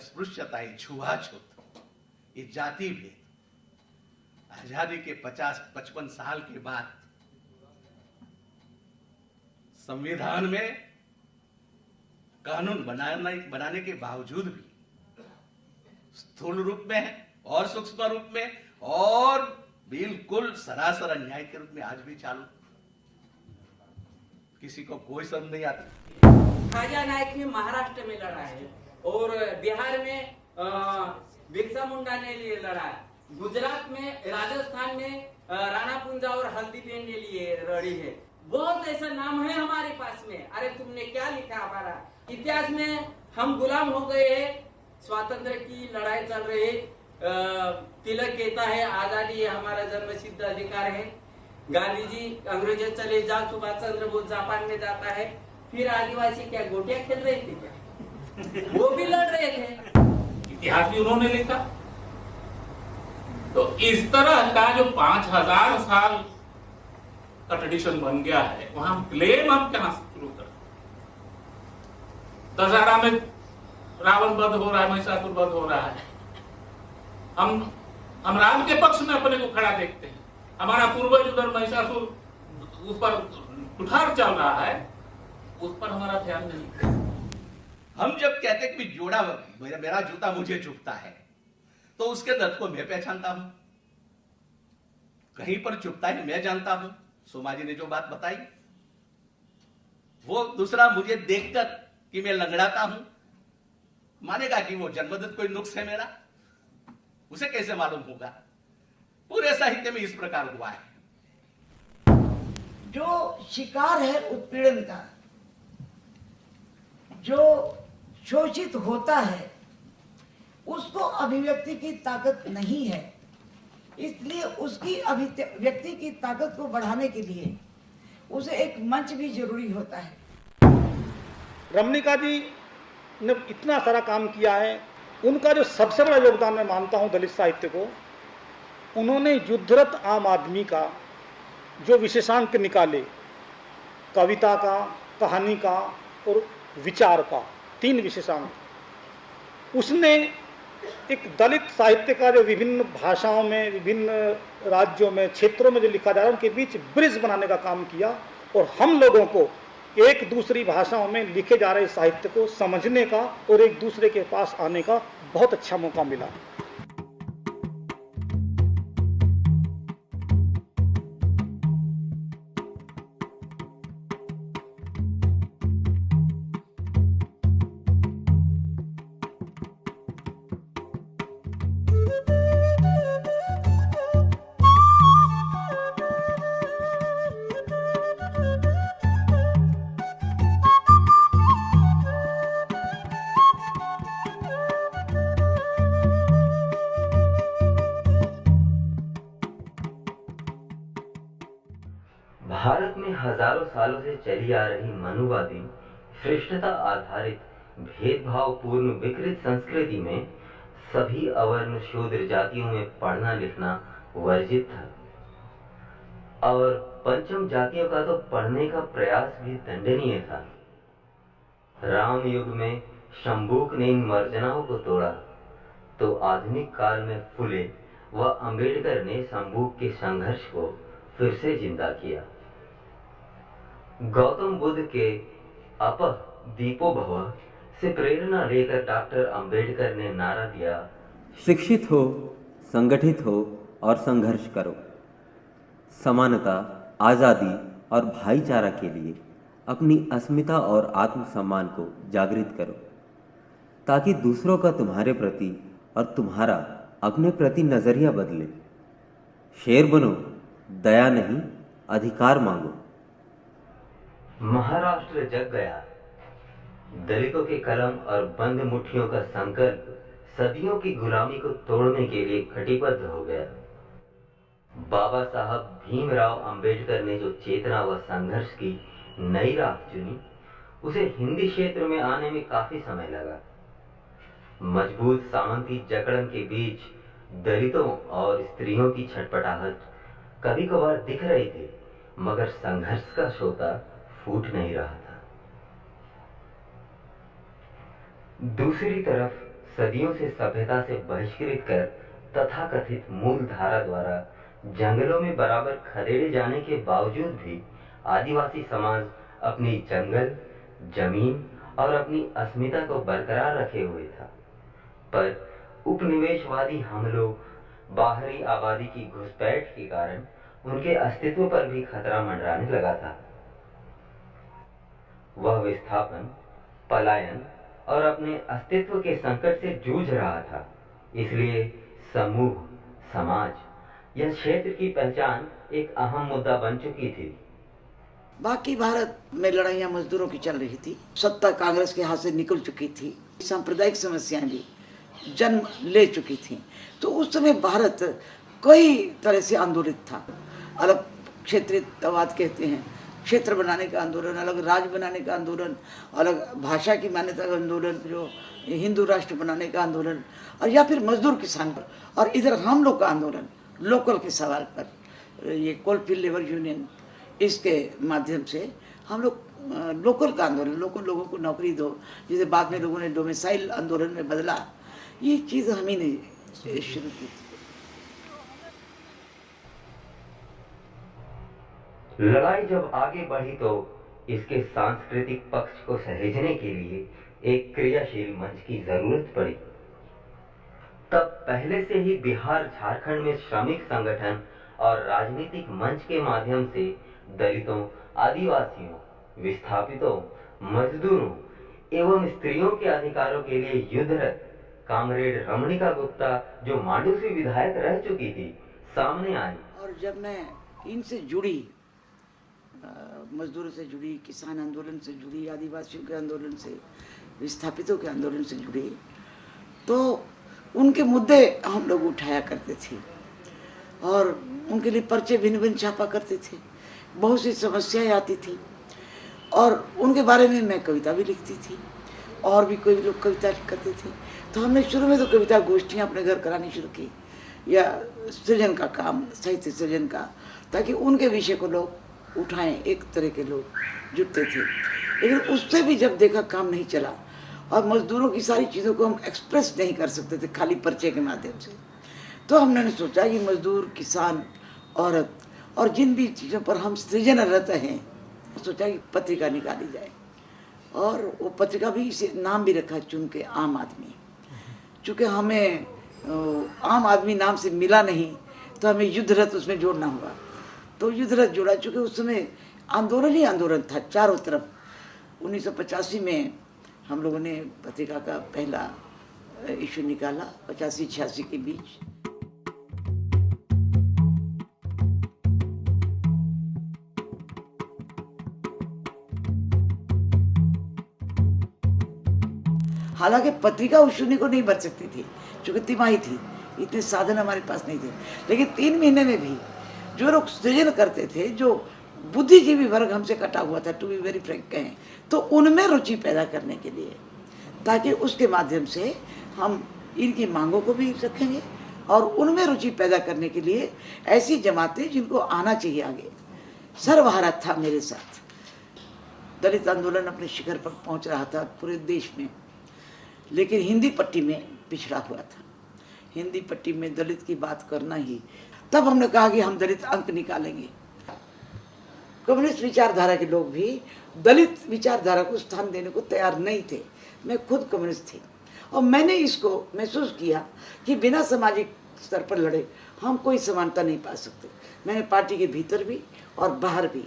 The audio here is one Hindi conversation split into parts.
अस्पृश्यता, ये छुआछूत, ये जाति भेद आजादी के 50-55 साल के बाद संविधान में कानून बनाने के बावजूद भी स्थूल रूप में और सूक्ष्म रूप में और बिल्कुल सरासर अन्याय के रूप में आज भी चालू। किसी को कोई समझ नहीं आती। खाजा नायक ने महाराष्ट्र में लड़ा है और बिहार में बिरसा मुंडा ने लिए लड़ा है, गुजरात में, राजस्थान में राणा पुंजा और हल्दीबेन ने लिए लड़ी है। बहुत ऐसा नाम है हमारे पास में। अरे तुमने क्या लिखा, हमारा इतिहास में हम गुलाम हो गए हैं, स्वातंत्र की लड़ाई चल रही है। तिलक कहता है आजादी हमारा जन्मसिद्ध अधिकार है। गांधी जी अंग्रेजों चले जाओ, सुभाष चंद्र बोस जापान में जाता है। फिर आदिवासी क्या गोटियां खेल रहे थे क्या? वो भी लड़ रहे थे। इतिहास भी उन्होंने लिखा। तो इस तरह का जो 5000 साल का ट्रेडिशन बन गया है, वहां ब्लेम हम कहां से शुरू करें? दशहरा में रावण वध हो रहा है, महिषासुर वध हो रहा है, हम राम के पक्ष में अपने को खड़ा देखते हैं। हमारा पूर्वज उधर महिषासुर उस पर कुठार चल रहा है, उस पर हमारा ध्यान नहीं। हम जब कहते कि जोड़ा मेरा जूता मुझे चुभता है, तो उसके दर्द को मैं पहचानता हूं। कहीं पर चुभता है मैं जानता हूं। सोमा जी ने जो बात बताई, वो दूसरा मुझे देखकर कि मैं लंगड़ाता हूं मानेगा कि वो जन्मगत कोई नुक्स है मेरा? उसे कैसे मालूम होगा? पूरे साहित्य में इस प्रकार हुआ है। जो शिकार है उत्पीड़न का, जो शोषित होता है, उसको अभिव्यक्ति की ताकत नहीं है। इसलिए उसकी अभिव्यक्ति की ताकत को बढ़ाने के लिए उसे एक मंच भी जरूरी होता है। रमणिका जी ने इतना सारा काम किया है। उनका जो सबसे बड़ा योगदान मैं मानता हूं दलित साहित्य को, उन्होंने युद्धरत आम आदमी का जो विशेषांक निकाले, कविता का, कहानी का और विचार का, 3 विशेषांक, उसने एक दलित साहित्य का जो विभिन्न भाषाओं में, विभिन्न राज्यों में, क्षेत्रों में जो लिखा जा रहा है, उनके बीच ब्रिज बनाने का काम किया और हम लोगों को एक दूसरी भाषाओं में लिखे जा रहे साहित्य को समझने का और एक दूसरे के पास आने का बहुत अच्छा मौका मिला। भारत में हजारों सालों से चली आ रही मनुवादी श्रेष्ठता आधारित भेदभावपूर्ण विकृत संस्कृति में सभी अवर्ण शूद्र जातियों में पढ़ना लिखना वर्जित था और पंचम जातियों का तो पढ़ने का प्रयास भी दंडनीय था। राम युग में शंभूक ने इन मर्जनाओं को तोड़ा तो आधुनिक काल में फुले व अंबेडकर ने शंभूक के संघर्ष को फिर से जिंदा किया। गौतम बुद्ध के अपह दीपो भव से प्रेरणा लेकर डॉक्टर अंबेडकर ने नारा दिया, शिक्षित हो, संगठित हो और संघर्ष करो। समानता, आज़ादी और भाईचारा के लिए अपनी अस्मिता और आत्मसम्मान को जागृत करो ताकि दूसरों का तुम्हारे प्रति और तुम्हारा अपने प्रति नजरिया बदले। शेर बनो, दया नहीं अधिकार मांगो। महाराष्ट्र जग गया। दलितों के कलम और बंद मुट्ठियों का संकल्प सदियों की गुलामी को तोड़ने के लिए कटिबद्ध हो गया। बाबा साहब भीमराव अंबेडकर ने जो चेतना व संघर्ष की नई राह चुनी, उसे हिंदी क्षेत्र में आने में काफी समय लगा। मजबूत सामंती जकड़न के बीच दलितों और स्त्रियों की छटपटाहट कभी कभार दिख रही थी, मगर संघर्ष का सोता फूट नहीं रहा था। दूसरी तरफ सदियों से सभ्यता से बहिष्कृत कर तथाकथित मूल धारा द्वारा जंगलों में बराबर खदेड़े जाने के बावजूद भी आदिवासी समाज अपनी जंगल, जमीन और अपनी अस्मिता को बरकरार रखे हुए था। पर उपनिवेशवादी हमलों, बाहरी आबादी की घुसपैठ के कारण उनके अस्तित्व पर भी खतरा मंडराने लगा था। वह विस्थापन, पलायन और अपने अस्तित्व के संकट से जूझ रहा था। इसलिए समूह, समाज या क्षेत्र की पहचान एक अहम मुद्दा बन चुकी थी। बाकी भारत में लड़ाइयाँ मजदूरों की चल रही थी, सत्ता कांग्रेस के हाथ से निकल चुकी थी, सांप्रदायिक समस्याएं भी जन्म ले चुकी थी। तो उस समय भारत कई तरह से आंदोलित था। अलग क्षेत्रीयवाद कहते हैं, क्षेत्र बनाने का आंदोलन, अलग राज्य बनाने का आंदोलन, अलग भाषा की मान्यता का आंदोलन, जो हिंदू राष्ट्र बनाने का आंदोलन, और या फिर मजदूर किसान पर, और इधर हम लोग का आंदोलन लोकल के सवाल पर, ये कोलफील्ड लेबर यूनियन, इसके माध्यम से हम लोग लोकल का आंदोलन, लोकल लोगों को नौकरी दो, जिसे बाद में लोगों ने डोमिसाइल आंदोलन में बदला, ये चीज़ हम ही ने शुरू की थी। लड़ाई जब आगे बढ़ी तो इसके सांस्कृतिक पक्ष को सहेजने के लिए एक क्रियाशील मंच की जरूरत पड़ी। तब पहले से ही बिहार, झारखंड में श्रमिक संगठन और राजनीतिक मंच के माध्यम से दलितों, आदिवासियों, विस्थापितों, मजदूरों एवं स्त्रियों के अधिकारों के लिए युद्धरत कामरेड रमणिका गुप्ता, जो मांडू से विधायक रह चुकी थी, सामने आई। और जब मैं इनसे जुड़ी, मजदूरों से जुड़ी, किसान आंदोलन से जुड़ी, आदिवासियों के आंदोलन से, विस्थापितों के आंदोलन से जुड़ी, तो उनके मुद्दे हम लोग उठाया करते थे और उनके लिए पर्चे भिन्न भिन्न छापा करते थे। बहुत सी समस्याएं आती थी और उनके बारे में मैं कविता भी लिखती थी और भी कोई लोग कविता करते थे। तो हमने शुरू में तो कविता गोष्ठियाँ अपने घर करानी शुरू की, या सृजन का काम, साहित्य सृजन का, ताकि उनके विषय को लोग उठाएं, एक तरह के लोग जुटते थे। लेकिन उससे भी जब देखा काम नहीं चला और मजदूरों की सारी चीज़ों को हम एक्सप्रेस नहीं कर सकते थे खाली पर्चे के माध्यम से, तो हमने सोचा कि मजदूर, किसान, औरत और जिन भी चीज़ों पर हम सृजनरत हैं, सोचा कि पत्रिका निकाली जाए। और वो पत्रिका भी, इसे नाम भी रखा चुन के, आम आदमी। चूँकि हमें आम आदमी नाम से मिला नहीं तो हमें युद्धरत उसमें जोड़ना होगा, तो युद्धरत जोड़ा। चूँकि उस समय आंदोलन ही आंदोलन था चारों तरफ। 1985 में हम लोगों ने पत्रिका का पहला इशू निकाला, 85-86 के बीच। हालांकि पत्रिका उस शून्य को नहीं भर सकती थी, चूँकि तिमाही थी, इतने साधन हमारे पास नहीं थे। लेकिन 3 महीने में भी जो लोग सृजन करते थे, जो बुद्धिजीवी वर्ग हमसे कटा हुआ था, टू बी वेरी फ्रैंक कहें, तो उनमें रुचि पैदा करने के लिए, ताकि उसके माध्यम से हम इनकी मांगों को भी रखेंगे और उनमें रुचि पैदा करने के लिए ऐसी जमातें जिनको आना चाहिए आगे। सर्वहारा था मेरे साथ। दलित आंदोलन अपने शिखर पर पहुंच रहा था पूरे देश में, लेकिन हिंदी पट्टी में पिछड़ा हुआ था। हिंदी पट्टी में दलित की बात करना ही, तब हमने कहा कि हम दलित अंक निकालेंगे। कम्युनिस्ट विचारधारा के लोग भी दलित विचारधारा को स्थान देने को तैयार नहीं थे। मैं खुद कम्युनिस्ट थी और मैंने इसको महसूस किया कि बिना सामाजिक स्तर पर लड़े हम कोई समानता नहीं पा सकते। मैंने पार्टी के भीतर भी और बाहर भी,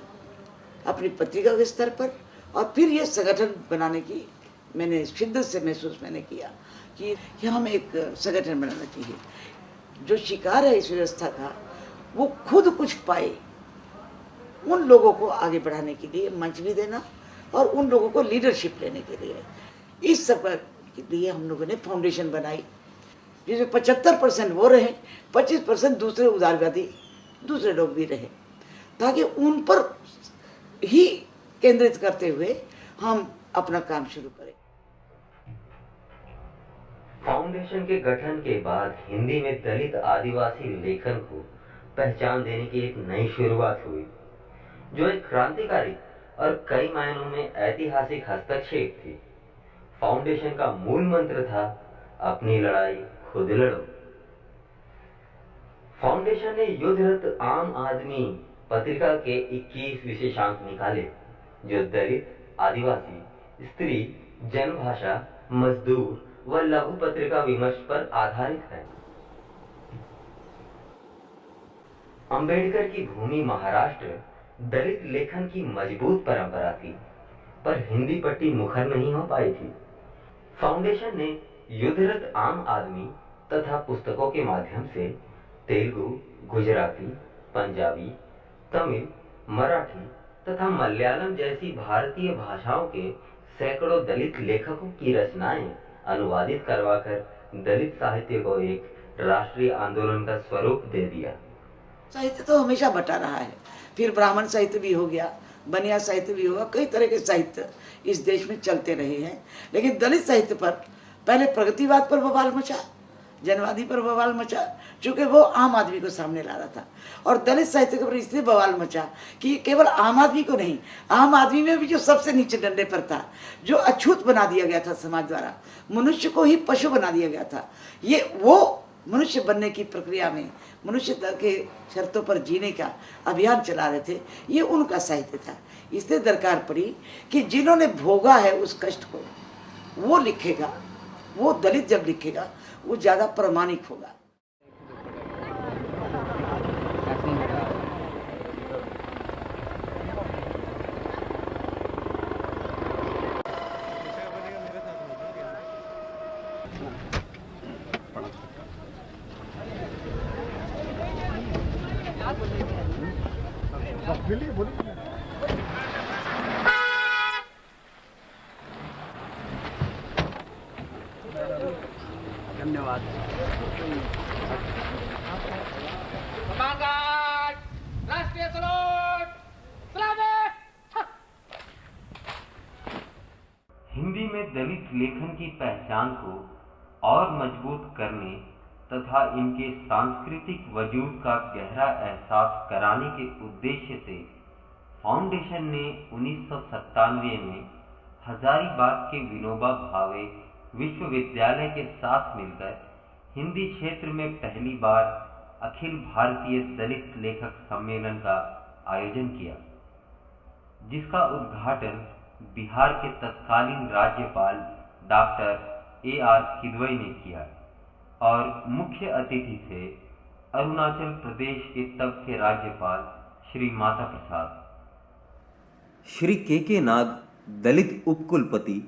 अपनी पत्रिका के स्तर पर और फिर ये संगठन बनाने की मैंने शिद्दत से महसूस किया कि हम एक संगठन बनाना चाहिए। जो शिकार है इस व्यवस्था का, वो खुद कुछ पाए, उन लोगों को आगे बढ़ाने के लिए मंच भी देना और उन लोगों को लीडरशिप लेने के लिए, इस सब के लिए हम लोगों ने फाउंडेशन बनाई, जिसमें 75% वो रहे, 25% दूसरे उदारवादी दूसरे लोग भी रहे, ताकि उन पर ही केंद्रित करते हुए हम अपना काम शुरू करें। फाउंडेशन के गठन के बाद हिंदी में दलित आदिवासी लेखन को पहचान देने की एक नई शुरुआत हुई, जो एक क्रांतिकारी और कई मायनों में ऐतिहासिक हस्तक्षेप थी। फाउंडेशन का मूल मंत्र था अपनी लड़ाई खुद लड़ो। फाउंडेशन ने युद्धरत आम आदमी पत्रिका के 21 विशेषांक निकाले, जो दलित, आदिवासी, स्त्री, जनभाषा, मजदूर व लघु पत्रिका विमर्श पर आधारित है। अंबेडकर की भूमि महाराष्ट्र दलित लेखन की मजबूत परंपरा थी, पर हिंदी पट्टी मुखर नहीं हो पाई थी। फाउंडेशन ने युद्धरत आम आदमी तथा पुस्तकों के माध्यम से तेलुगु, गुजराती, पंजाबी, तमिल, मराठी तथा मलयालम जैसी भारतीय भाषाओं के सैकड़ों दलित लेखकों की रचनाएं अनुवादित करवाकर दलित साहित्य को एक राष्ट्रीय आंदोलन का स्वरूप दे दिया। साहित्य तो हमेशा बटा रहा है, फिर ब्राह्मण साहित्य भी हो गया, बनिया साहित्य भी होगा, कई तरह के साहित्य इस देश में चलते रहे हैं। लेकिन दलित साहित्य पर पहले प्रगतिवाद पर बवाल मचा, जनवादी पर बवाल मचा, चूंकि वो आम आदमी को सामने ला रहा था। और दलित साहित्य के ऊपर इसलिए बवाल मचा कि केवल आम आदमी को नहीं, आम आदमी में भी जो सबसे नीचे डंडे पर था, जो अछूत बना दिया गया था समाज द्वारा, मनुष्य को ही पशु बना दिया गया था, ये वो मनुष्य बनने की प्रक्रिया में मनुष्यता के शर्तों पर जीने का अभियान चला रहे थे, ये उनका साहित्य था। इसलिए दरकार पड़ी कि जिन्होंने भोगा है उस कष्ट को वो लिखेगा, वो दलित जब लिखेगा वो ज़्यादा प्रामाणिक होगा। धन्यवाद। राष्ट्रीय सलूट, हिंदी में दलित लेखन की पहचान को और मजबूत करने तथा इनके सांस्कृतिक वजूद का गहरा एहसास कराने के उद्देश्य से फाउंडेशन ने 1997 में हजारीबाग के विनोबा भावे विश्वविद्यालय के साथ मिलकर हिंदी क्षेत्र में पहली बार अखिल भारतीय दलित लेखक सम्मेलन का आयोजन किया, जिसका उद्घाटन बिहार के तत्कालीन राज्यपाल डॉक्टर A.R. किदवई ने किया और मुख्य अतिथि थे अरुणाचल प्रदेश के तब के राज्यपाल श्री माता प्रसाद। श्री के नाग दलित उपकुलपति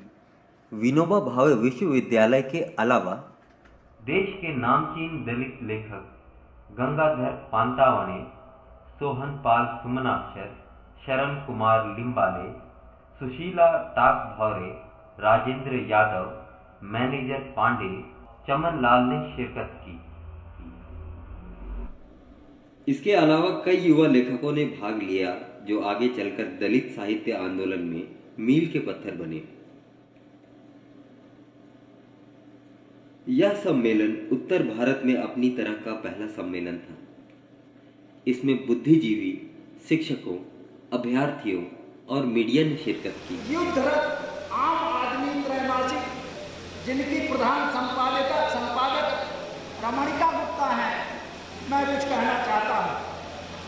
विनोबा भावे विश्वविद्यालय के अलावा देश के नामचीन दलित लेखक गंगाधर पांतावणे, सोहन पाल सुमनाक्षर, शरण कुमार लिम्बाले, सुशीला टाक भौरे, राजेंद्र यादव, मैनेजर पांडे, चमन लाल ने शिरकत की। इसके अलावा कई युवा लेखकों ने भाग लिया जो आगे चलकर दलित साहित्य आंदोलन में मील के पत्थर बने। यह सम्मेलन उत्तर भारत में अपनी तरह का पहला सम्मेलन था। इसमें बुद्धिजीवी, शिक्षकों, अभ्यर्थियों और मीडिया ने शिरकत की। युद्धरत आम आदमी त्रैमासिक, जिनकी प्रधान संपादक रमणिका गुप्ता है, मैं कुछ कहना चाहता हूँ।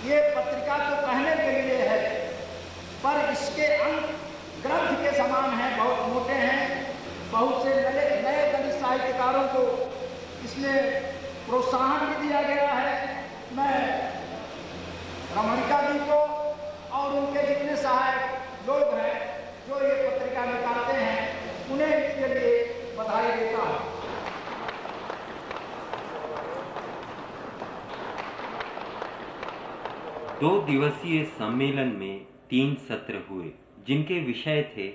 ये पत्रिका तो कहने के लिए है, पर इसके अंक ग्रंथ के समान हैं, बहुत मोटे हैं। बहुत से नए दलित साहित्यकारों को इसमें प्रोत्साहन भी दिया गया है। मैं रमणिका जी को और उनके जितने सहायक लोग हैं जो ये पत्रिका निकालते हैं, उन्हें इसके लिए बधाई देता हूँ। 2 दिवसीय सम्मेलन में 3 सत्र हुए, जिनके विषय थे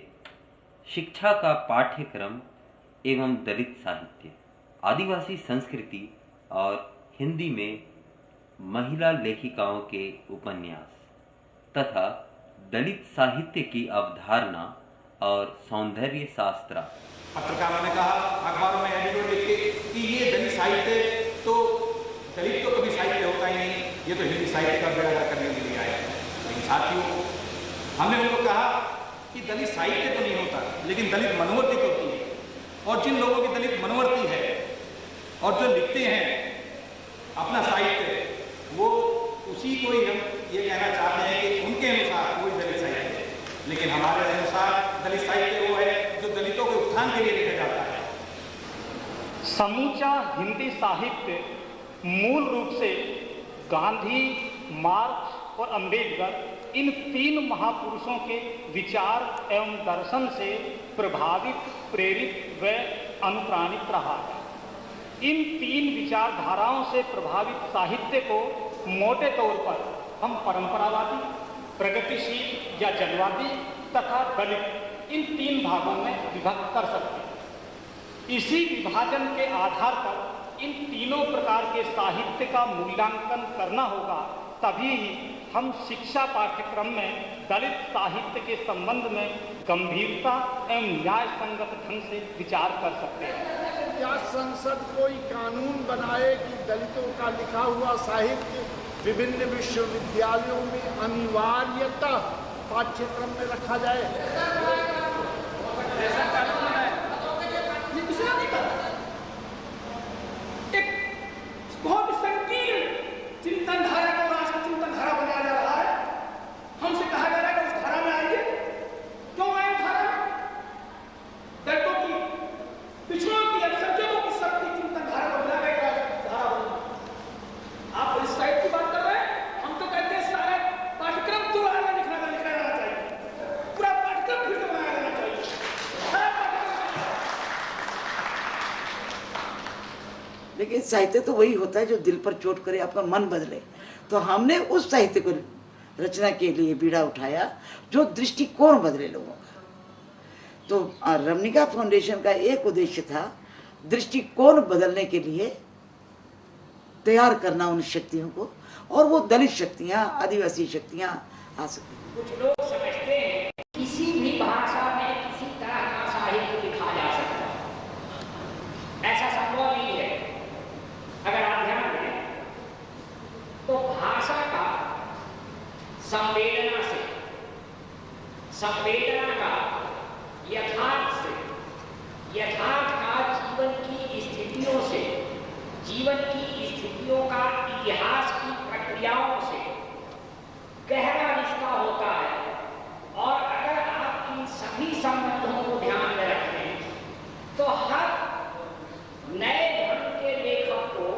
शिक्षा का पाठ्यक्रम एवं दलित साहित्य, आदिवासी संस्कृति और हिंदी में महिला लेखिकाओं के उपन्यास तथा दलित साहित्य की अवधारणा और सौंदर्य शास्त्र। पत्रकारों ने कहा, अखबारों में एडिटोरियल लिख के कि ये दलित साहित्य तो दलित तो कभी साहित्य होता ही नहीं, ये तो हिंदी साहित्य का बेड़ा गर्क करने के लिए आया। लेकिन साथियों, हमने उनको कहा कि दलित साहित्य तो नहीं होता, लेकिन दलित मनोवृत्ति तो होती है। और जिन लोगों की दलित मनोवृत्ति है और जो लिखते हैं अपना साहित्य, वो उसी को ही हम ये कहना चाहते हैं कि उनके अनुसार वही दलित साहित्य है। लेकिन हमारे अनुसार दलित साहित्य वो है जो दलितों के उत्थान के लिए लिखा जाता है। समूचा हिंदी साहित्य मूल रूप से गांधी, मार्क्स और अंबेडकर इन तीन महापुरुषों के विचार एवं दर्शन से प्रभावित, प्रेरित व अनुप्राणित रहा है। इन तीन विचारधाराओं से प्रभावित साहित्य को मोटे तौर पर हम परंपरावादी, प्रगतिशील या जनवादी तथा दलित इन तीन भागों में विभक्त कर सकते हैं। इसी विभाजन के आधार पर इन तीनों प्रकार के साहित्य का मूल्यांकन करना होगा, तभी ही हम शिक्षा पाठ्यक्रम में दलित साहित्य के संबंध में गंभीरता एवं न्याय संगत ढंग से विचार कर सकते हैं। क्या संसद कोई कानून बनाए कि दलितों का लिखा हुआ साहित्य विभिन्न विश्वविद्यालयों में अनिवार्यतः पाठ्यक्रम में रखा जाए? ऐसा कानून है, ये किसी ने नहीं कहा। एक बहुत संकीर्ण चिंतन धारा को राष्ट्र चिंतन धारा बनाया जा रहा है। हमसे कहा जा रहा है कि उस धारा में आइए। क्यों आए धारा में? दलितों की, पिछड़ों की, अल्पसंख्यकों की शक्ति चिंतन धारा को मिला के धारा बनी। आप इस साहित्य की बात कर रहे हैं, हम तो कहते हैं सारा पाठ्यक्रम दोबारा लिखा जाना चाहिए, पूरा पाठ्यक्रम फिर से बनाया जाना चाहिए। लेकिन साहित्य तो वही होता है जो दिल पर चोट करे, आपका मन बदले। तो हमने उस साहित्य को रचना के लिए बीड़ा उठाया जो दृष्टिकोण बदले लोगों का। तो रमणिका फाउंडेशन का एक उद्देश्य था दृष्टिकोण बदलने के लिए तैयार करना उन शक्तियों को, और वो दलित शक्तियाँ, आदिवासी शक्तियाँ आ सकें। कुछ लोग समझते हैं किसी भी भाषा में किसी तरह का साहित्य लिखा जा सकता है। ऐसा संभव नहीं है। अगर आप ध्यान दें तो भाषा का संवेदना से, संवेदना का यथार्थ से, यथार्थ का जीवन की स्थितियों से, जीवन की स्थितियों का इतिहास की प्रक्रियाओं से गहरा रिश्ता होता है। और अगर आप इन सभी संबंधों को ध्यान में रखें तो हर नए ढंग के लेखक को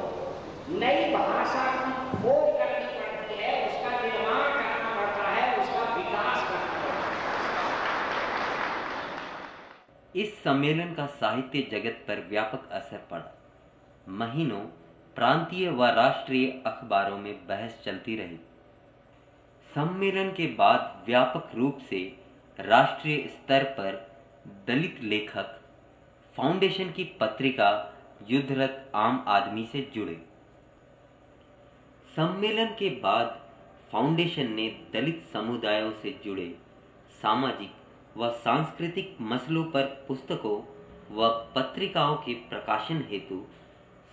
नई भाषा की खोज करनी पड़ती है, उसका निर्माण करना पड़ता है, उसका विकास करना पड़ता है। इस सम्मेलन का साहित्य जगत पर व्यापक असर पड़ा। महीनों प्रांतीय व राष्ट्रीय अखबारों में बहस चलती रही। सम्मेलन के बाद व्यापक रूप से राष्ट्रीय स्तर पर दलित लेखक फाउंडेशन की पत्रिका युद्धरत आम आदमी से जुड़े। सम्मेलन के बाद फाउंडेशन ने दलित समुदायों से जुड़े सामाजिक व सांस्कृतिक मसलों पर पुस्तकों व पत्रिकाओं के प्रकाशन हेतु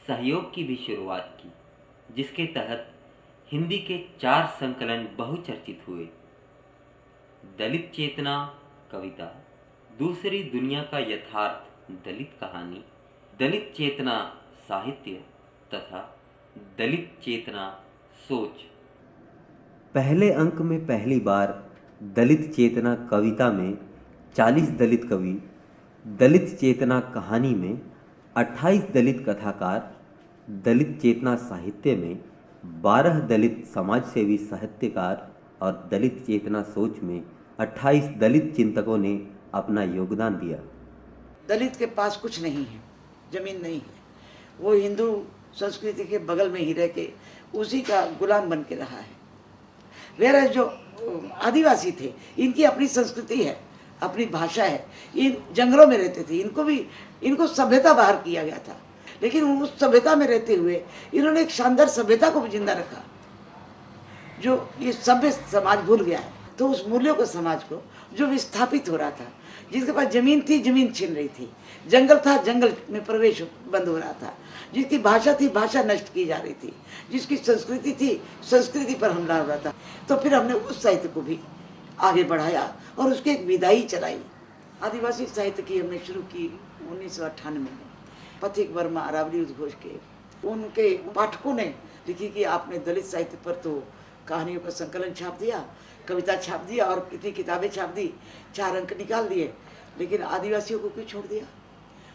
सहयोग की भी शुरुआत की, जिसके तहत हिंदी के 4 संकलन बहुचर्चित हुए। दलित चेतना कविता, दूसरी दुनिया का यथार्थ दलित कहानी, दलित चेतना साहित्य तथा दलित चेतना सोच। पहले अंक में पहली बार दलित चेतना कविता में 40 दलित कवि, दलित चेतना कहानी में 28 दलित कथाकार, दलित चेतना साहित्य में 12 दलित समाजसेवी साहित्यकार और दलित चेतना सोच में 28 दलित चिंतकों ने अपना योगदान दिया। दलित के पास कुछ नहीं है, जमीन नहीं है, वो हिंदू संस्कृति के बगल में ही रह के उसी का गुलाम बन के रहा है। वेरा जो आदिवासी थे, इनकी अपनी संस्कृति है, अपनी भाषा है, इन जंगलों में रहते थे, इनको सभ्यता बाहर किया गया था, लेकिन उस सभ्यता में रहते हुए इन्होंने एक शानदार सभ्यता को भी जिंदा रखा जो ये सभ्य समाज भूल गया है। तो उस मूल्यों को, समाज को जो विस्थापित हो रहा था, जिसके पास जमीन थी जमीन छीन रही थी, जंगल था जंगल में प्रवेश बंद हो रहा था, जिसकी भाषा थी भाषा नष्ट की जा रही थी, जिसकी संस्कृति थी संस्कृति पर हमला हो रहा था, तो फिर हमने उस साहित्य को भी आगे बढ़ाया और उसकी एक विदाई चलाई। आदिवासी साहित्य की हमने शुरू की 1998 में। पथिक वर्मा, अरावली उद्घोष के उनके पाठकों ने लिखी कि आपने दलित साहित्य पर तो कहानियों का संकलन छाप दिया, कविता छाप दिया और कितनी किताबें छाप दी, 4 अंक निकाल दिए, लेकिन आदिवासियों को क्यों छोड़ दिया?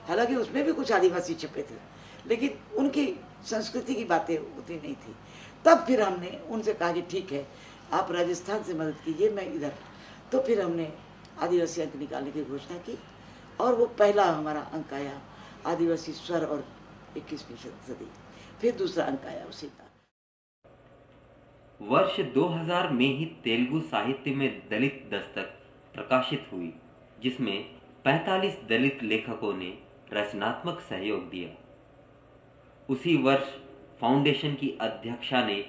हालांकि उसमें भी कुछ आदिवासी छपे थे, लेकिन उनकी संस्कृति की बातें उतनी नहीं थी। तब फिर हमने उनसे कहा कि ठीक है, आप राजस्थान से मदद कीजिए, मैं इधर। तो फिर हमने आदिवासी अंक निकालने की घोषणा की और वो पहला हमारा अंक आया आदिवासी स्वर और 21वीं सदी। फिर दूसरा अंक आया उसी का। वर्ष 2000 में ही तेलुगु साहित्य में दलित दस्तक प्रकाशित हुई, जिसमें 45 दलित लेखकों ने रचनात्मक सहयोग दिया। उसी वर्ष फाउंडेशन की अध्यक्षा ने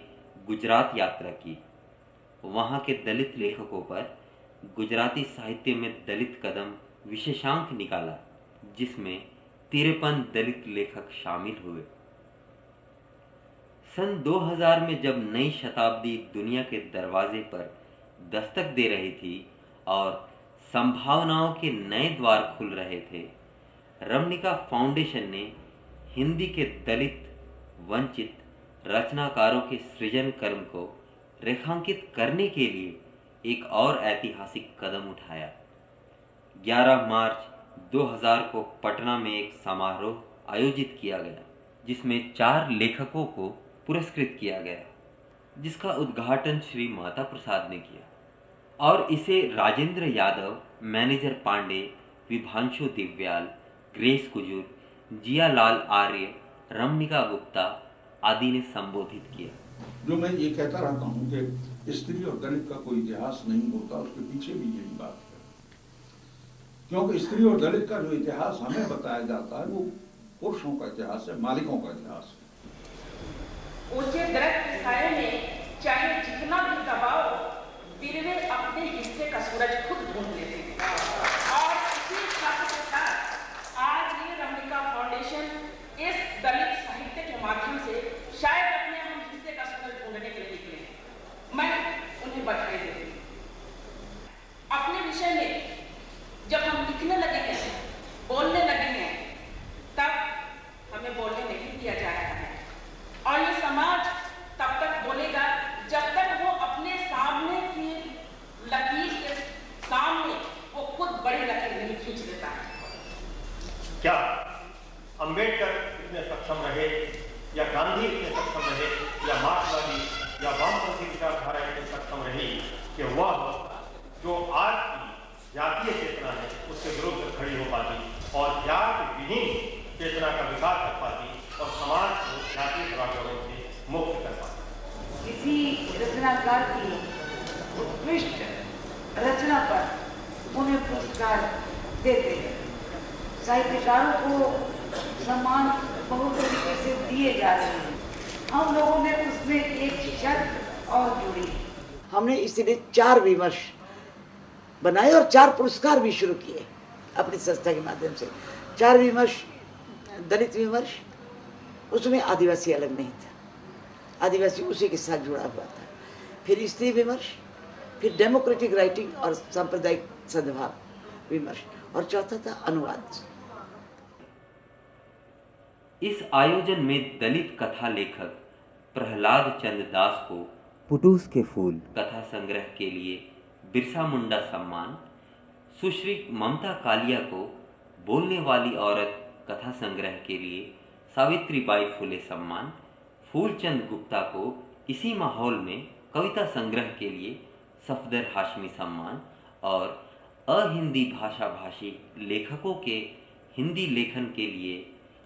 गुजरात यात्रा की। वहां के दलित लेखकों पर गुजराती साहित्य में दलित कदम विशेषांक निकाला, जिसमें 53 दलित लेखक शामिल हुए। सन 2000 में जब नई शताब्दी दुनिया के दरवाजे पर दस्तक दे रही थी और संभावनाओं के नए द्वार खुल रहे थे, रमणिका फाउंडेशन ने हिंदी के दलित वंचित रचनाकारों के सृजन कर्म को रेखांकित करने के लिए एक और ऐतिहासिक कदम उठाया। 11 मार्च 2000 को पटना में एक समारोह आयोजित किया गया, जिसमें 4 लेखकों को पुरस्कृत किया गया, जिसका उद्घाटन श्री माता प्रसाद ने किया और इसे राजेंद्र यादव, मैनेजर पांडे, विभांशु दिव्याल, ग्रेस कुजूर, जियालाल आर्य, रमणिका गुप्ता आदि ने संबोधित किया। जो मैं ये कहता रहता हूँ कि स्त्री और दलित का कोई इतिहास नहीं होता, उसके पीछे भी यही बात है, क्योंकि स्त्री और दलित का जो इतिहास हमें बताया जाता है वो पुरुषों का इतिहास है, मालिकों का इतिहास है। ऊंचे दरख्त के साये में चाहे जितना भी दबाव, बिरवे अपने हिस्से का सूरज खुद ढूंढ लेते हैं। और इसी छात्र के साथ आज ये रमणिका फाउंडेशन इस दलित साहित्य के माध्यम से शायद अपने हम हिस्से का सूरज ढूंढने के लिए निकले हैं। मैं उन्हें बधाई देती हूँ। अपने विषय में जब हम लिखने लगेंगे, बोलने लगेंगे, तब हमें बोलने नहीं दिया जा रहा है और ये समाज तब तक बोलेगा जब तक वो अपने सामने की लकीर के सामने वो खुद बड़ी लकीर नहीं खींच देता है। क्या अंबेडकर इतने सक्षम रहे या गांधी इतने सक्षम रहे या मार्क्सवादी या वामपंथी विचारधारा इतने सक्षम रही कि वह जो आज की जातीय चेतना है उसके विरुद्ध खड़ी हो पाती और जाति विहीन चेतना का विकास कर पाती और समाज को जातीय दुराचारों से मुक्त कर पाती। किसी रचनाकार की उत्कृष्ट रचना पर उन्हें पुरस्कार देते हैं। साहित्यकारों को सम्मान बहुत तरीके से दिए जा रहे हैं। हम लोगों ने उसमें एक शर्त और जोड़ी। हमने इसलिए 4 विमर्श बनाए और 4 पुरस्कार भी शुरू किए अपनी संस्था के माध्यम से। 4 विमर्श, दलित विमर्श, उसमें आदिवासी अलग नहीं था, आदिवासी उसी के साथ जुड़ा हुआ था। फिर स्त्री विमर्श, फिर डेमोक्रेटिक राइटिंग और सांप्रदायिक सद्भाव विमर्श, और चौथा था अनुवाद। इस आयोजन में दलित कथा लेखक प्रहलाद चंद्र दास को पुटूस के फूल कथा संग्रह के लिए बिरसा मुंडा सम्मान, सुश्री ममता कालिया को बोलने वाली औरत कथा संग्रह के लिए सावित्रीबाई फुले सम्मान, फूलचंद गुप्ता को इसी माहौल में कविता संग्रह के लिए सफदर हाशमी सम्मान और अहिंदी भाषा भाषी लेखकों के हिंदी लेखन के लिए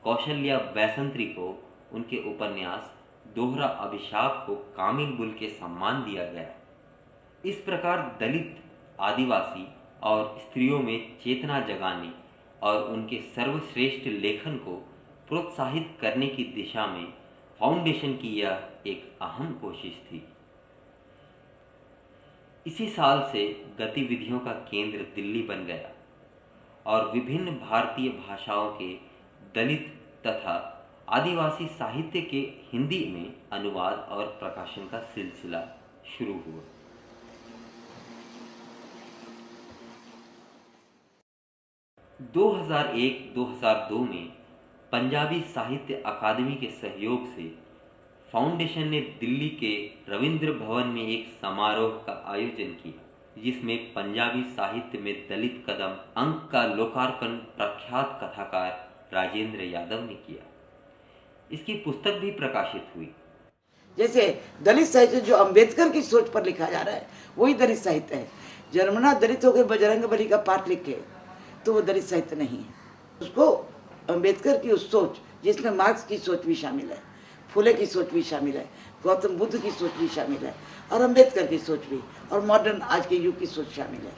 कौशल्या बैसंत्री को उनके उपन्यास दोहरा अभिशाप को कामिल बुल के सम्मान दिया गया। इस प्रकार दलित, आदिवासी और स्त्रियों में चेतना जगाने और उनके सर्वश्रेष्ठ लेखन को प्रोत्साहित करने की दिशा में फाउंडेशन की यह एक अहम कोशिश थी। इसी साल से गतिविधियों का केंद्र दिल्ली बन गया और विभिन्न भारतीय भाषाओं के दलित तथा आदिवासी साहित्य के हिंदी में अनुवाद और प्रकाशन का सिलसिला शुरू हुआ। (2001-2002) में पंजाबी साहित्य अकादमी के सहयोग से फाउंडेशन ने दिल्ली के रविंद्र भवन में एक समारोह का आयोजन किया, जिसमें पंजाबी साहित्य में दलित कदम अंक का लोकार्पण प्रख्यात कथाकार राजेंद्र यादव ने किया। इसकी पुस्तक भी प्रकाशित हुई। जैसे दलित साहित्य जो अंबेडकर की सोच पर लिखा जा रहा है वही दलित साहित्य है। जर्मना दलित होकर बजरंगबली का पाठ लिखे तो वो दलित साहित्य नहीं है। उसको अंबेडकर की उस सोच जिसमें मार्क्स की सोच भी शामिल है, फुले की सोच भी शामिल है, गौतम बुद्ध की सोच भी शामिल है और अंबेडकर की सोच भी, और मॉडर्न आज के युग की सोच शामिल है।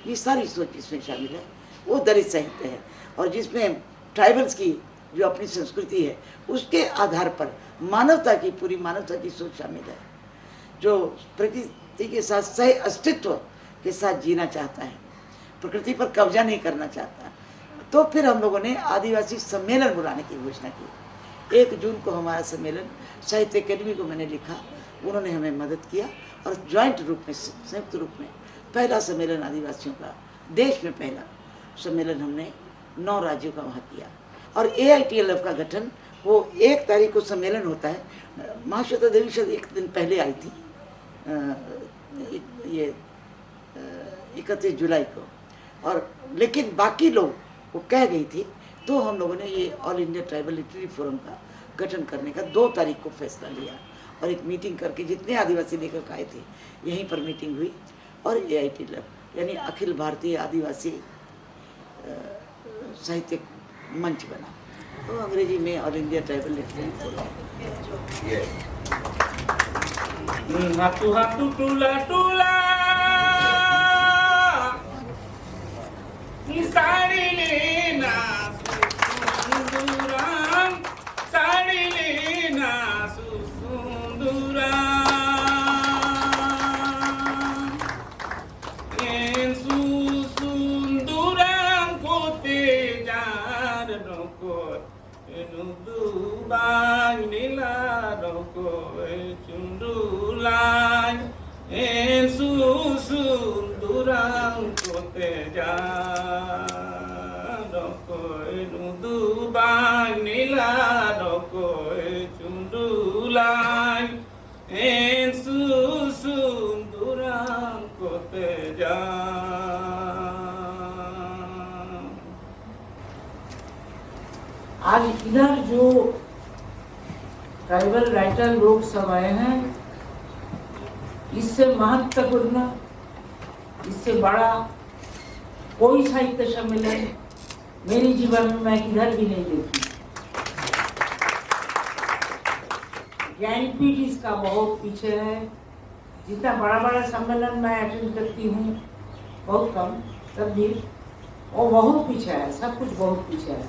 ये सारी सोच इसमें शामिल है, वो दलित साहित्य है। और जिसमें ट्राइबल्स की जो अपनी संस्कृति है उसके आधार पर मानवता की, पूरी मानवता की सोच शामिल है, जो प्रकृति के साथ सह अस्तित्व के साथ जीना चाहता है, प्रकृति पर कब्जा नहीं करना चाहता। तो फिर हम लोगों ने आदिवासी सम्मेलन बुलाने की घोषणा की। 1 जून को हमारा सम्मेलन साहित्य अकेडमी को मैंने लिखा, उन्होंने हमें मदद किया और ज्वाइंट रूप में, संयुक्त रूप में पहला सम्मेलन आदिवासियों का, देश में पहला सम्मेलन हमने 9 राज्यों का वहाँ किया। और AITLF का गठन, वो 1 तारीख को सम्मेलन होता है। महाश्वेता देवी शायद 1 दिन पहले आई थी, ये 31 जुलाई को, और लेकिन बाकी लोग वो कह गई थी, तो हम लोगों ने ये all India tribal literary forum का गठन करने का 2 तारीख को फैसला लिया और एक मीटिंग करके जितने आदिवासी लेखक आए थे यहीं पर मीटिंग हुई और AITLF यानी अखिल भारतीय आदिवासी साहित्य मंच बना, तो अंग्रेजी में all India tribal literary forum. हाथू हाथू टूला टूला साड़ी लेना सुंदूराम, साड़ी लेना सुंदूराम, सुंदूराम को तेजार नको दुबाई नीला नको चुंडुलाई सुंदूराम को तेजार नको दुबाई नीला नको चुंडुलाई सुंदूराम को तेजार। आज इधर जो ट्राइबल राइटर लोग सब आए हैं, इससे महत्वपूर्ण, इससे बड़ा कोई साहित्य सम्मेलन मेरे जीवन में मैं किधर भी नहीं देखी। ज्ञानपीठ इसका बहुत पीछे है। जितना बड़ा बड़ा सम्मेलन मैं अटेंड करती हूँ, बहुत कम, तब भी वो बहुत पीछे है, सब कुछ बहुत पीछे है।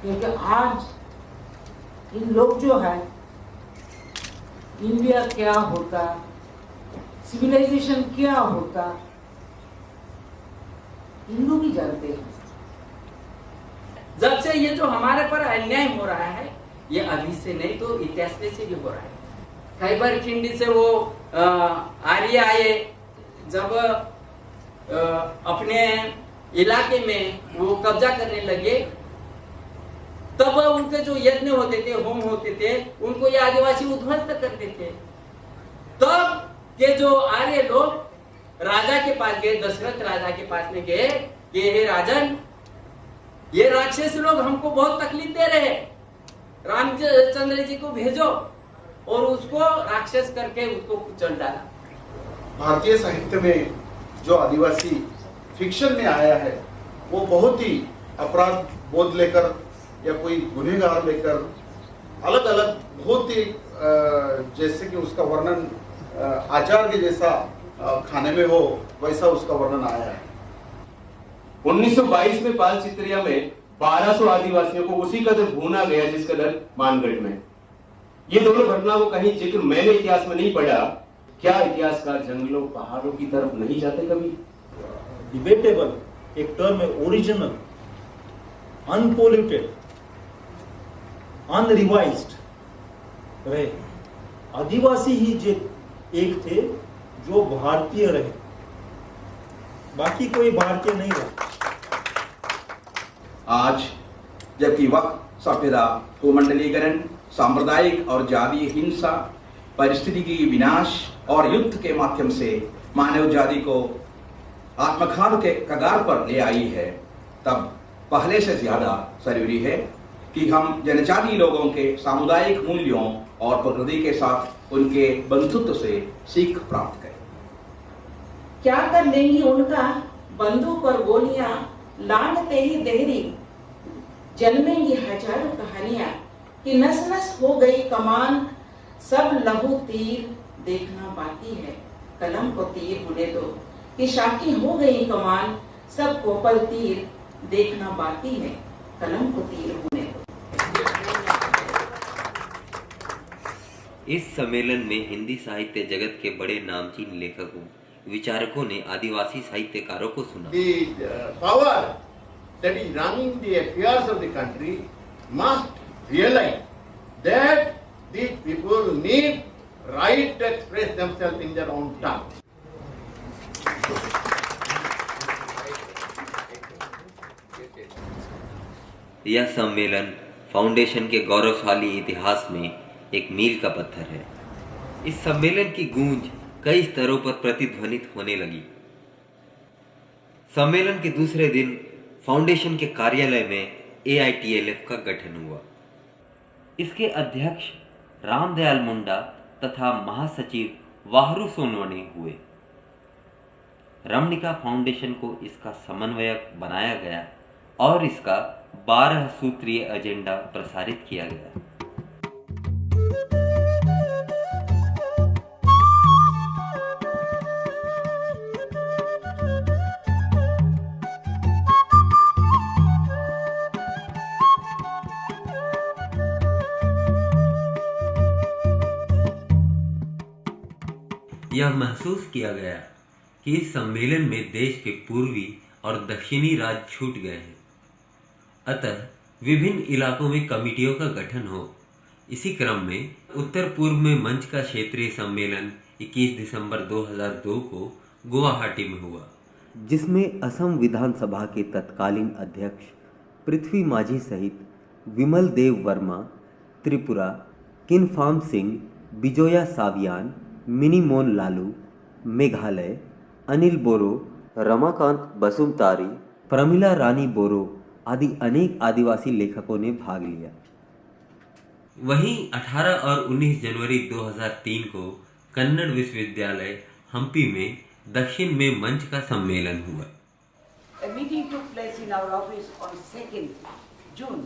क्योंकि आज इन लोग जो है, इंडिया क्या होता, सिविलाइजेशन क्या होता, इन लोग ही जानते हैं। जब से ये जो हमारे पर अन्याय हो रहा है, ये अभी से नहीं तो इतिहास से भी हो रहा है। खैबर खिंडी से वो आर्य आए, जब अपने इलाके में वो कब्जा करने लगे, तब उनके जो यज्ञ होते थे, होम होते थे, उनको ये आदिवासी उध्वस्त करते थे। तब के जो आर्य लोग राजा के पास गए, दशरथ राजा के पास में गए कि हे राजन, ये राक्षस लोग हमको बहुत तकलीफ दे रहे हैं, रामचंद्र जी को भेजो, और उसको राक्षस करके उसको कुचल डाला। भारतीय साहित्य में जो आदिवासी फिक्शन में आया है वो बहुत ही अपराध बोध लेकर या कोई गुनहगार लेकर अलग अलग बहुत ही जैसे कि उसका वर्णन आचार के जैसा खाने में हो वैसा उसका वर्णन आया है। 1922 में पाल चित्रिया में 1200 आदिवासियों को उसी कदर भूना गया जिस कदर मानगढ़ में। ये दोनों घटना को कहीं जिक्र मैंने इतिहास में नहीं पढ़ा। क्या इतिहासकार जंगलों पहाड़ों की तरफ नहीं जाते कभी? डिबेटेबल एक टर्म है, ओरिजिनल, अनपोल्यूटेड, अनरिवाइज्ड रहे। आदिवासी ही एक थे जो भारतीय रहे, बाकी कोई भारतीय नहीं रहा। आज जबकि वक्त सभ्यता, भूमंडलीकरण, सांप्रदायिक और जातीय हिंसा, परिस्थितिकी विनाश और युद्ध के माध्यम से मानव जाति को आत्मघात के कगार पर ले आई है, तब पहले से ज्यादा जरूरी है कि हम जनजातीय लोगों के सामुदायिक मूल्यों और प्रकृति के साथ उनके बंधुत्व से सीख प्राप्त करें। क्या कर लेंगी उनका बंदूक और गोलियां, लानते ही देहरी, जन्मेंगी हजारों कहानियां कि नस नस हो गई कमान, सब लहू तीर देखना बाकी है, कलम को तीर होने दो कि शाकी हो गई कमान, सब कोपल तीर देखना बाकी है, कलम को तीर होने दो। इस सम्मेलन में हिंदी साहित्य जगत के बड़े नामचीन लेखकों, विचारकों ने आदिवासी साहित्यकारों को सुना। The power that is running the affairs of the country must realize that these people need right to express themselves in their own tongue. यह सम्मेलन फाउंडेशन के गौरवशाली इतिहास में एक मील का पत्थर है। इस सम्मेलन की गूंज कई स्तरों पर प्रतिध्वनित होने लगी। सम्मेलन के दूसरे दिन फाउंडेशन के कार्यालय में AITLF का गठन हुआ। इसके अध्यक्ष रामदयाल मुंडा तथा महासचिव वाहरू सोनवणे हुए। रमणिका फाउंडेशन को इसका समन्वयक बनाया गया और इसका 12 सूत्रीय एजेंडा प्रसारित किया गया। यह महसूस किया गया कि इस सम्मेलन में देश के पूर्वी और दक्षिणी राज्य छूट गए हैं, अतः विभिन्न इलाकों में कमेटियों का गठन हो। इसी क्रम में उत्तर पूर्व में मंच का क्षेत्रीय सम्मेलन 21 दिसंबर 2002 को गुवाहाटी में हुआ, जिसमें असम विधानसभा के तत्कालीन अध्यक्ष पृथ्वी माझी सहित विमल देव वर्मा, त्रिपुरा, किन्फार्म सिंह, बिजोया सावियान, मिनी मोन लालू, मेघालय, अनिल बोरो, रमाकांत बसुमतारी, प्रमिला रानी बोरो आदि अनेक आदिवासी लेखकों ने भाग लिया। वहीं 18 और 19 जनवरी 2003 को कन्नड़ विश्वविद्यालय हम्पी में दक्षिण में मंच का सम्मेलन हुआ। A meeting took place in our office on 2nd June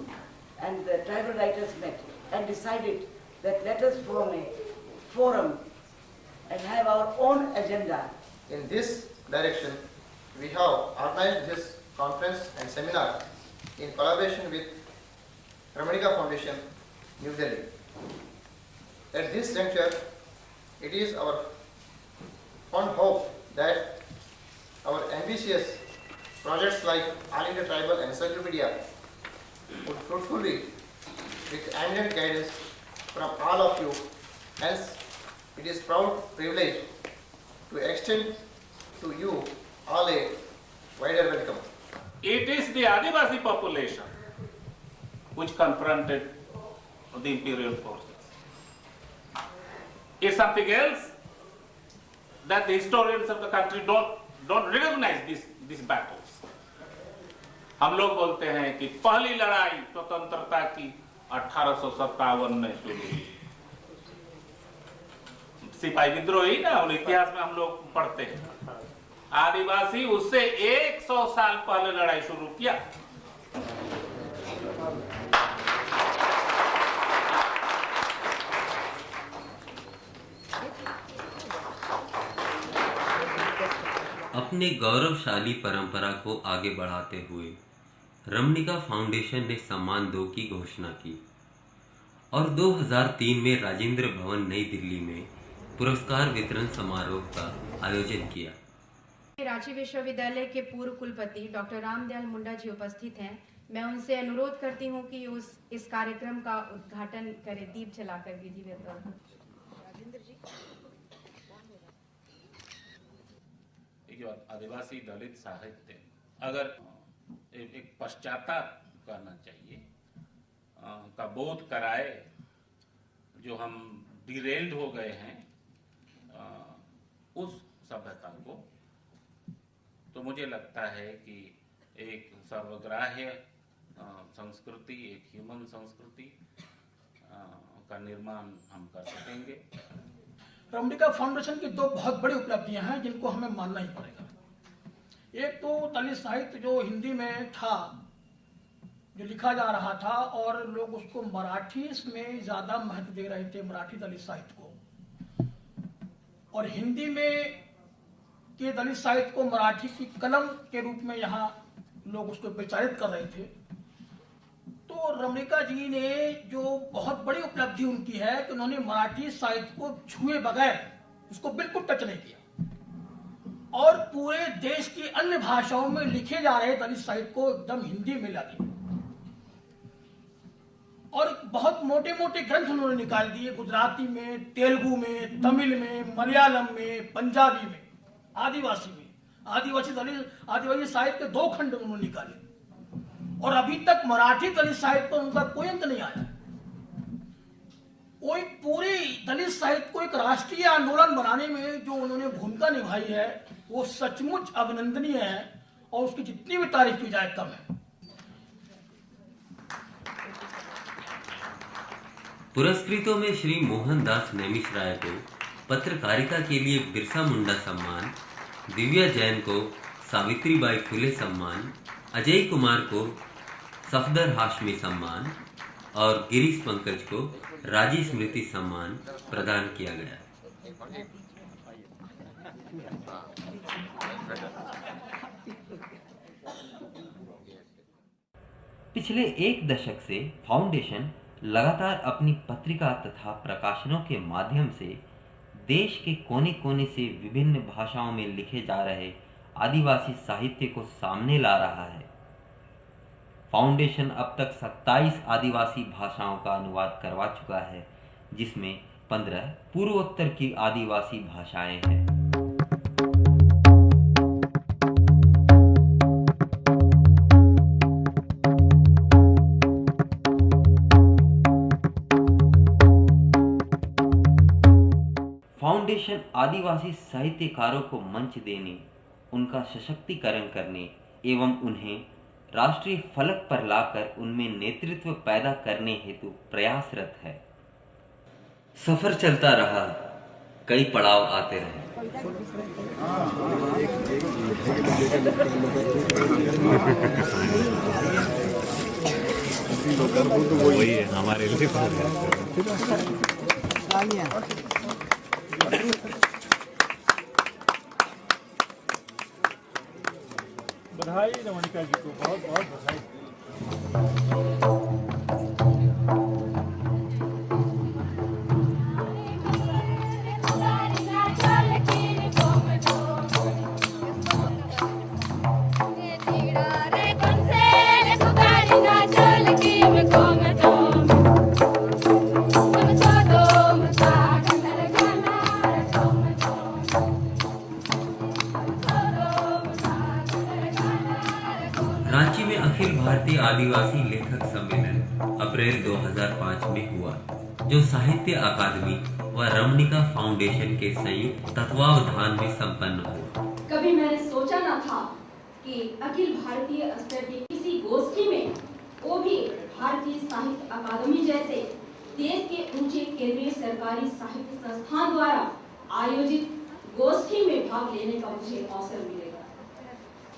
and the tribal writers met and decided that let us form a forum and have our own agenda. In this direction, we have organized this conference and seminar in collaboration with Ramanika Foundation, New Delhi. At this juncture, it is our fond hope that our ambitious projects like All India Tribal Encyclopedia would fruitfully with eminent guidance from all of you. Hence, it is proud privilege to extend to you all a wider welcome. It is the Adivasi population which confronted the imperial forces. It's something else that the historians of the country don't recognize these battles. हम लोग बोलते हैं कि पहली लड़ाई स्वतंत्रता की 1857 में शुरू हुई। सिपाही विद्रोह ही ना, और इतिहास में हम लोग पढ़ते हैं। आदिवासी उससे 100 साल पहले लड़ाई शुरू किया। अपने गौरवशाली परंपरा को आगे बढ़ाते हुए रमणिका फाउंडेशन ने सम्मान 2 की घोषणा की और 2003 में राजेंद्र भवन नई दिल्ली में पुरस्कार वितरण समारोह का आयोजन किया। रांची विश्वविद्यालय के पूर्व कुलपति डॉक्टर रामदयाल मुंडा जी उपस्थित हैं। मैं उनसे अनुरोध करती हूं कि इस कार्यक्रम का उद्घाटन करें दीप जलाकर विधिवत। राजेंद्र जी। आदिवासी दलित साहित्य अगर एक पश्चाताप करना चाहिए, का बोध कराए, जो हम डिरेल्ड हो गए हैं उस सभ्यता को, तो मुझे लगता है कि एक सर्वग्राह्य संस्कृति, एक ह्यूमन संस्कृति का निर्माण हम कर सकेंगे। रमणिका फाउंडेशन की दो बहुत बड़ी उपलब्धियां हैं जिनको हमें मानना ही पड़ेगा। एक तो दलित साहित्य जो हिंदी में था, जो लिखा जा रहा था और लोग उसको मराठी में ज्यादा महत्व दे रहे थे, मराठी दलित साहित्य को, और हिंदी में के दलित साहित्य को मराठी की कलम के रूप में यहाँ लोग उसको प्रचारित कर रहे थे। तो रमणिका जी ने जो बहुत बड़ी उपलब्धि उनकी है कि उन्होंने मराठी साहित्य को छुए बगैर, उसको बिल्कुल टच नहीं किया, और पूरे देश की अन्य भाषाओं में लिखे जा रहे दलित साहित्य को एकदम हिंदी में ला दिया, और बहुत मोटे मोटे ग्रंथ उन्होंने निकाल दिए, गुजराती में, तेलुगु में, तमिल में, मलयालम में, पंजाबी में, आदिवासी में। आदिवासी साहित्य के 2 खंड उन्होंने निकाले, और अभी तक मराठी दलित साहित्य पर उनका कोई अंत नहीं आया। कोई पूरी दलित साहित्य को एक राष्ट्रीय आंदोलन बनाने में जो उन्होंने भूमिका निभाई है वो सचमुच अभिनंदनीय है, और उसकी जितनी भी तारीफ की जाए कम है। पुरस्कृतों में श्री मोहनदास नैमिषराय को पत्रकारिता के लिए बिरसा मुंडा सम्मान, दिव्या जैन को सावित्रीबाई फुले सम्मान, अजय कुमार को सफदर हाशमी सम्मान और गिरीश पंकज को राजी स्मृति सम्मान प्रदान किया गया। पिछले 1 दशक से फाउंडेशन लगातार अपनी पत्रिका तथा प्रकाशनों के माध्यम से देश के कोने कोने से विभिन्न भाषाओं में लिखे जा रहे आदिवासी साहित्य को सामने ला रहा है। फाउंडेशन अब तक 27 आदिवासी भाषाओं का अनुवाद करवा चुका है, जिसमें 15 पूर्वोत्तर की आदिवासी भाषाएं हैं। फाउंडेशन आदिवासी साहित्यकारों को मंच देने, उनका सशक्तिकरण करने एवं उन्हें राष्ट्रीय फलक पर लाकर उनमें नेतृत्व पैदा करने हेतु प्रयासरत है। सफर चलता रहा, कई पड़ाव आते रहे। वही है हमारे लिए। बधाई रमणिका जी को, बहुत बहुत बधाई। रांची में अखिल भारतीय आदिवासी लेखक सम्मेलन अप्रैल 2005 में हुआ, जो साहित्य अकादमी व रमणिका फाउंडेशन के संयुक्त तत्वावधान में संपन्न हुआ। कभी मैंने सोचा न था कि अखिल भारतीय स्तर की किसी गोष्ठी में, वो भी भारतीय साहित्य अकादमी जैसे देश के ऊंचे केंद्रीय सरकारी साहित्य संस्थान द्वारा आयोजित गोष्ठी में भाग लेने का मुझे अवसर मिलेगा।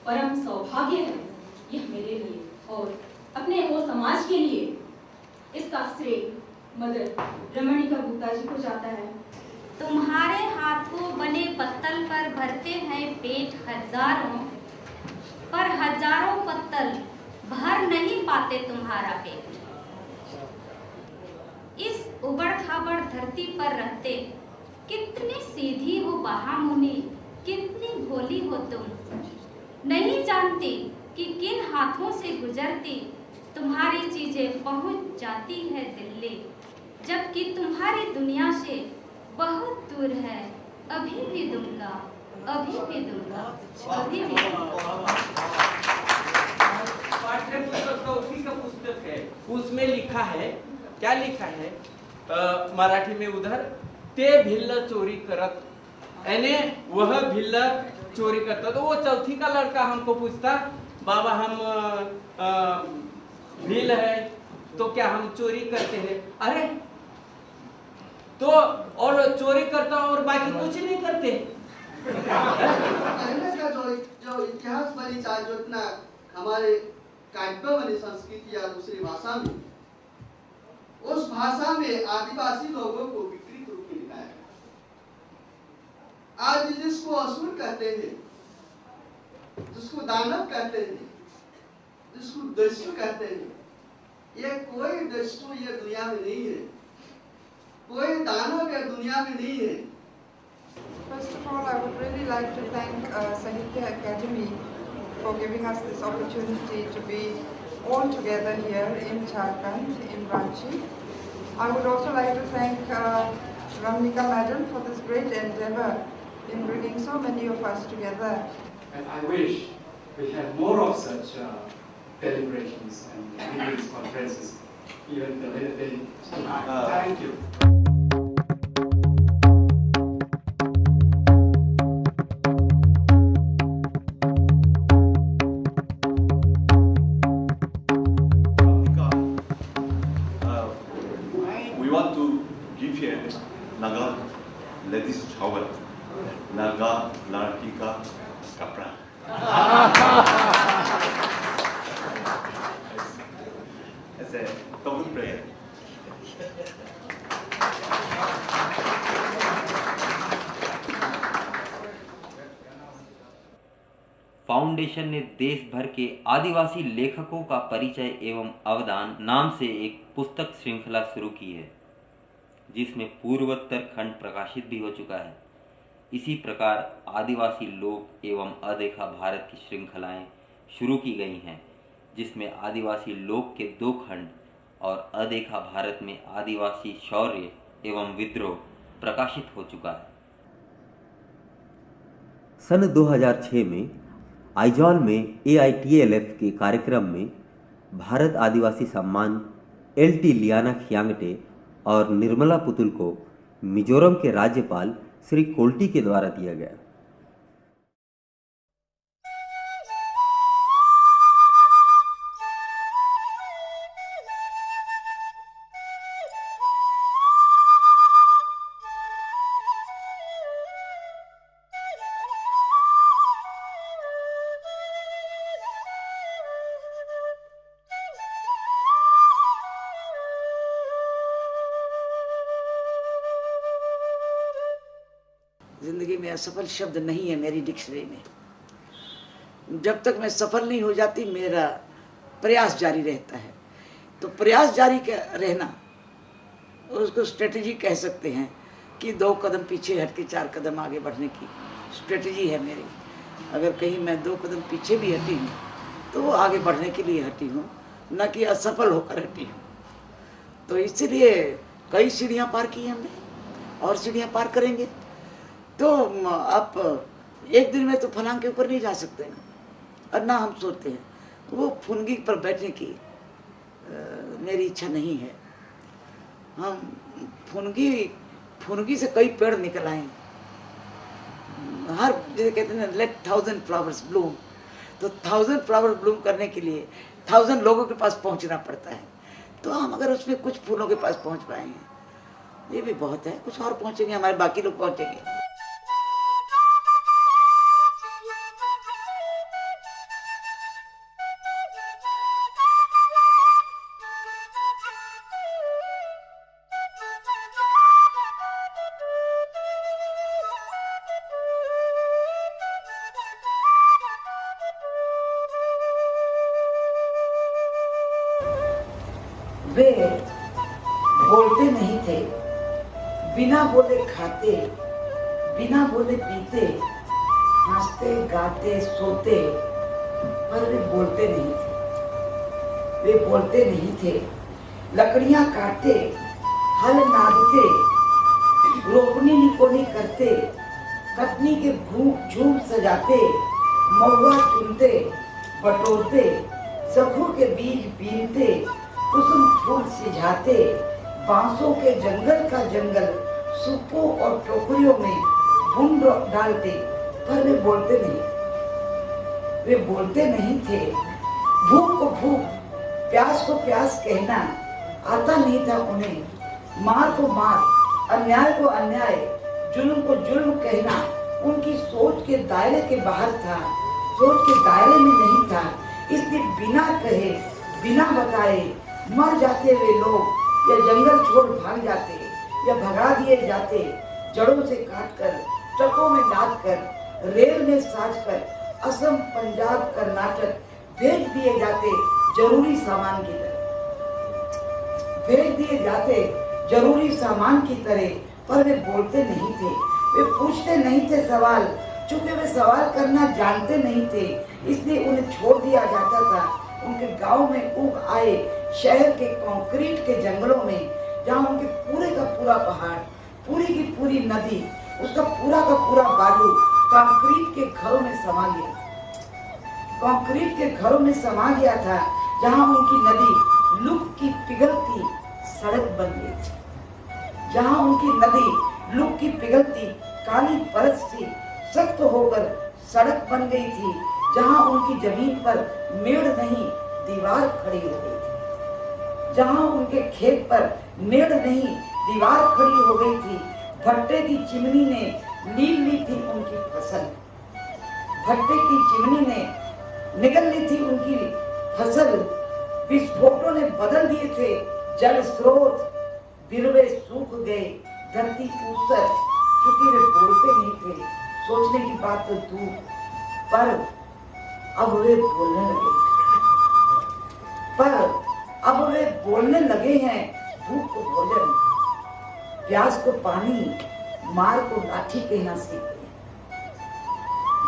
परम सौभाग्य है यह मेरे लिए और अपने वो समाज के लिए। इसका श्रेय मदर रमणिका गुप्ता जी को जाता है। तुम्हारे हाथों बने पत्तल पर भरते हैं पेट हजारों, पर हजारों पत्तल भर नहीं पाते तुम्हारा पेट। इस उबड़ खाबड़ धरती पर रहते कितनी सीधी हो बहामुनी, कितनी भोली हो तुम। नहीं जानती कि किन हाथों से गुजरती तुम्हारी चीजें पहुंच जाती है दिल्ली, जबकि तुम्हारी दुनिया से बहुत दूर है। अभी भी दूंगा, अभी भी दूंगा, अभी भी दूंगा। पाठ्य पुस्तक का उसी का पुस्तक है। उसमें लिखा है, क्या लिखा है मराठी में उधर, ते भिल्ल चोरी करत, यानी वह भिल्ल चोरी करता। तो वो चौथी का लड़का हमको पूछता, बाबा हम भील है तो क्या हम चोरी करते हैं? अरे तो और चोरी करता और बाकी कुछ नहीं करते। पहले का जो इतिहास वाली चाल जो इतना हमारे काव्य वाली संस्कृति या दूसरी भाषा में, उस भाषा में आदिवासी लोगों को विकृत रूप में लिखा है। आज जिसको असुर कहते हैं, जिसको दानव कहते हैं, जिसको दैत्य कहते हैं, ये कोई दैत्य ये दुनिया में नहीं है, कोई दानव ये दुनिया में नहीं है। First of all, I would really like to thank Sahitya Academy for giving us this opportunity to be all together here in Jharkhand, in Ranchi. I would also like to thank Ramnika Madam for this great endeavor in bringing so many of us together. And I wish we had more of such deliberations and meetings, conferences, even the way they tonight. Thank you. We want to give here Naga ladies shower, Naga लड़की का कपड़ा। ऐसे token prayer. फाउंडेशन ने देश भर के आदिवासी लेखकों का परिचय एवं अवदान नाम से एक पुस्तक श्रृंखला शुरू की है, जिसमें पूर्वोत्तर खंड प्रकाशित भी हो चुका है। इसी प्रकार आदिवासी लोक एवं अदेखा भारत की श्रृंखलाएं शुरू की गई हैं, जिसमें आदिवासी लोक के 2 खंड और अदेखा भारत में आदिवासी शौर्य एवं विद्रोह प्रकाशित हो चुका है। सन 2006 में आइजॉल में AITLF के कार्यक्रम में भारत आदिवासी सम्मान LT लियाना खियांगटे और निर्मला पुतुल को मिजोरम के राज्यपाल श्री कोल्टी के द्वारा दिया गया। जिंदगी में असफल शब्द नहीं है मेरी डिक्शनरी में। जब तक मैं सफल नहीं हो जाती, मेरा प्रयास जारी रहता है। तो प्रयास जारी रहना, उसको स्ट्रेटजी कह सकते हैं कि 2 कदम पीछे हट के 4 कदम आगे बढ़ने की स्ट्रेटजी है मेरी। अगर कहीं मैं 2 कदम पीछे भी हटी हूँ तो वो आगे बढ़ने के लिए हटी हूँ, न कि असफल होकर हटी हूँ। तो इसीलिए कई सीढ़ियाँ पार की हमने और सीढ़ियाँ पार करेंगे। तो आप एक दिन में तो फलांग के ऊपर नहीं जा सकते ना, और ना हम सोचते हैं। तो वो फुनगी पर बैठने की मेरी इच्छा नहीं है। हम फुनगी से कई पेड़ निकल आए। हर जैसे कहते हैं लेट 1000 फ्लावर्स ब्लूम, तो 1000 फ्लावर ब्लूम करने के लिए 1000 लोगों के पास पहुंचना पड़ता है। तो हम अगर उसमें कुछ फूलों के पास पहुंच पाएंगे, ये भी बहुत है। कुछ और पहुंचेंगे, हमारे बाकी लोग पहुंचेंगे। वे बोलते नहीं थे, बिना बोले खाते, बिना बोले पीते, हंसते गाते सोते, पर वे बोलते नहीं थे। वे बोलते नहीं थे। लकड़ियां काटते, हल नादते, रोपनी निकोनी करते, कटनी के झूम सजाते, महुआ चुनते, बटोरते, सखों के बीज बीनते, कुसुम फूल सिझाते, बांसों के जंगल का जंगल सूपों और टोकरियों में भून डालते, पर वे बोलते नहीं। वे बोलते नहीं थे। भूख को भूख, प्यास को प्यास कहना आता नहीं था उन्हें। मार को मार, अन्याय को अन्याय, जुल्म को जुल्म कहना उनकी सोच के दायरे के बाहर था, सोच के दायरे में नहीं था। इसलिए बिना कहे, बिना बताए मर जाते वे लोग, या जंगल छोड़ भाग जाते, या भगा दिए जाते, जड़ों से काटकर, ट्रकों में लादकर, रेल में साजकर असम, पंजाब, कर्नाटक भेज दिए जाते जरूरी सामान की तरह, भेज दिए जाते जरूरी सामान की तरह। पर वे बोलते नहीं थे, वे पूछते नहीं थे सवाल, चूंकि वे सवाल करना जानते नहीं थे, इसलिए उन्हें छोड़ दिया जाता था उनके गांव में उग आए शहर के कंक्रीट के जंगलों में, जहां उनके पूरे का पूरा पहाड़, पूरी की पूरी नदी, उसका पूरा का पूरा बालू कंक्रीट के घरों में समा गया, कंक्रीट के घरों में समा गया था, जहां उनकी नदी लुक की पिघलती सड़क बन गई थी, जहां उनकी नदी लुक की पिघलती काली परत सी सख्त होकर सड़क बन गई थी, जहां उनकी जमीन पर मेड़ नहीं दीवार खड़ी हो गई थी, जहां उनके खेत पर मेड़ नहीं दीवार खड़ी हो गई थी। भट्टे की चिमनी ने नील ली थी उनकी फसल, भट्टे की चिमनी ने निगल ली थी उनकी फसल। विस्फोटों ने बदल दिए थे जल स्रोत, बिरवे सूख गए, धरती ऊसर, चूंकि वे बोलते नहीं थे, सोचने की बात तो दूर, पर अब वे बोलने लगे, पर अब वे बोलने लगे हैं। भूख को भोजन, प्यास को पानी, मार को लाठी कहना सीख गए,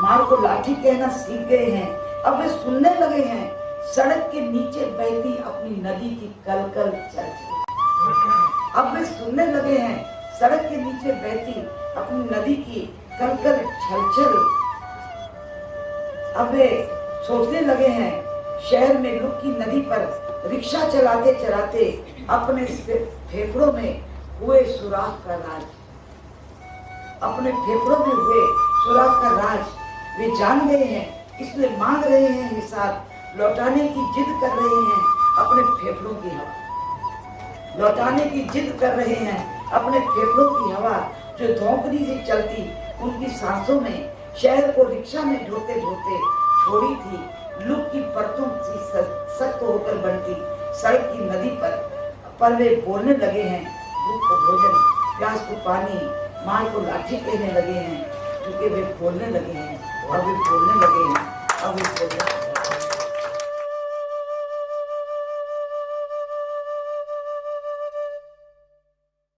मार को लाठी कहना सीख गए हैं। अब वे सुनने लगे हैं सड़क के नीचे बहती अपनी नदी की कलकल चर्चा। अब वे सुनने लगे हैं सड़क के नीचे बहती अपनी नदी की कलकल छलछल। अब वे सोचने लगे हैं शहर में लुक की नदी पर रिक्शा चलाते चलाते अपने फेफड़ों में हुए सुराख का राज, अपने फेफड़ों में हुए सुराख का राज वे जान गए हैं, इसलिए मांग रहे हैं हिसाब, लौटाने की जिद कर रहे हैं अपने फेफड़ों की हवा, लौटाने की जिद कर रहे हैं अपने फेफड़ों की हवा, जो धोंकनी से चलती उनकी सांसों में, शहर को रिक्शा में ढोते ढोते छोड़ी थी लुक की परतों से सख्त होकर बनती सड़क की नदी पर वे बोलने लगे हैं। भूख को भोजन, प्यास को पानी, मार को लाठी कहने लगे हैं, क्योंकि वे बोलने लगे हैं, अब वे बोलने लगे हैं, अब वे बोलने लगे हैं।